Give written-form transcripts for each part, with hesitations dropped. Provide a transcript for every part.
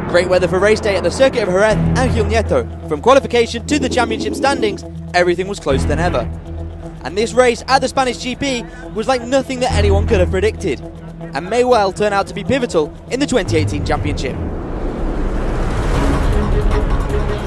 Great weather for race day at the circuit of Jerez, Ángel Nieto. From qualification to the championship standings, everything was closer than ever. And this race at the Spanish GP was like nothing that anyone could have predicted, and may well turn out to be pivotal in the 2018 championship.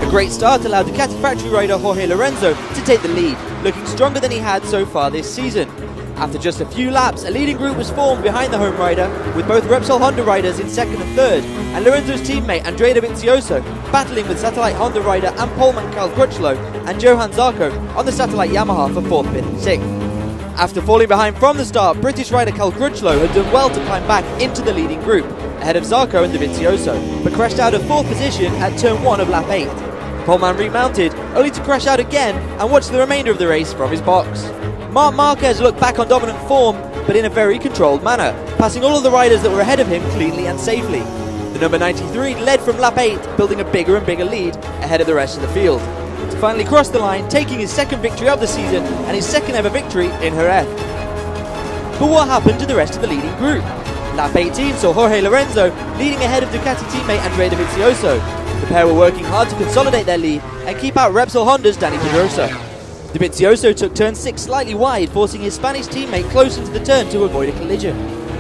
A great start allowed Ducati factory rider Jorge Lorenzo to take the lead, looking stronger than he had so far this season. After just a few laps, a leading group was formed behind the home rider, with both Repsol Honda riders in second and third, and Lorenzo's teammate Andrea Dovizioso battling with satellite Honda rider and poleman Cal Crutchlow and Johan Zarco on the satellite Yamaha for 4th, 5th and 6th. After falling behind from the start, British rider Cal Crutchlow had done well to climb back into the leading group, ahead of Zarco and Dovizioso, but crashed out of 4th position at turn 1 of lap 8. Poleman remounted, only to crash out again and watch the remainder of the race from his box. Marc Marquez looked back on dominant form, but in a very controlled manner, passing all of the riders that were ahead of him cleanly and safely. The number 93 led from lap 8, building a bigger and bigger lead ahead of the rest of the field, to finally cross the line, taking his second victory of the season and his second ever victory in Jerez. But what happened to the rest of the leading group? Lap 18 saw Jorge Lorenzo leading ahead of Ducati teammate Andrea Dovizioso. The pair were working hard to consolidate their lead and keep out Repsol Honda's Dani Pedrosa. Dovizioso took turn 6 slightly wide, forcing his Spanish teammate close into the turn to avoid a collision.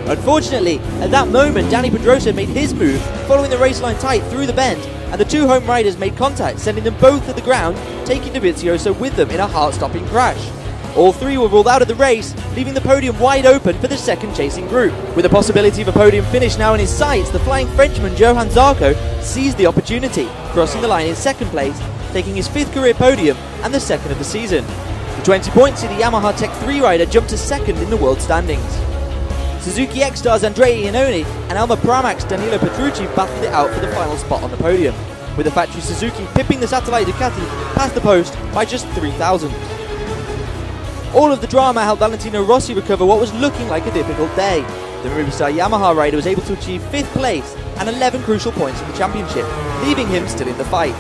Unfortunately, at that moment, Dani Pedrosa made his move, following the raceline tight through the bend, and the two home riders made contact, sending them both to the ground, taking Dovizioso with them in a heart-stopping crash. All three were ruled out of the race, leaving the podium wide open for the second chasing group. With the possibility of a podium finish now in his sights, the flying Frenchman Johan Zarco seized the opportunity, crossing the line in second place, taking his 5th career podium and the second of the season. The 20 points see the Yamaha Tech 3 rider jump to second in the world standings. Suzuki X-Stars Andrea Iannone and Alma Pramax Danilo Petrucci battled it out for the final spot on the podium, with the factory Suzuki pipping the satellite Ducati past the post by just 3,000. All of the drama helped Valentino Rossi recover what was looking like a difficult day. The Movistar Yamaha rider was able to achieve 5th place and 11 crucial points in the championship, leaving him still in the fight.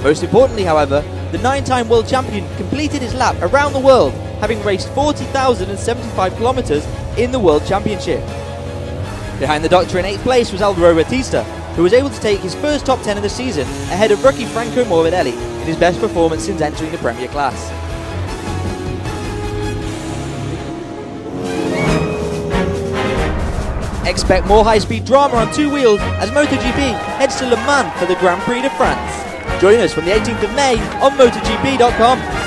Most importantly, however, the 9-time world champion completed his lap around the world, having raced 40,075 kilometers in the World Championship. Behind the doctor in 8th place was Alvaro Bautista, who was able to take his first top 10 of the season ahead of rookie Franco Morbidelli in his best performance since entering the Premier class. Expect more high-speed drama on two wheels as MotoGP heads to Le Mans for the Grand Prix de France. Join us from the 18th of May on MotoGP.com.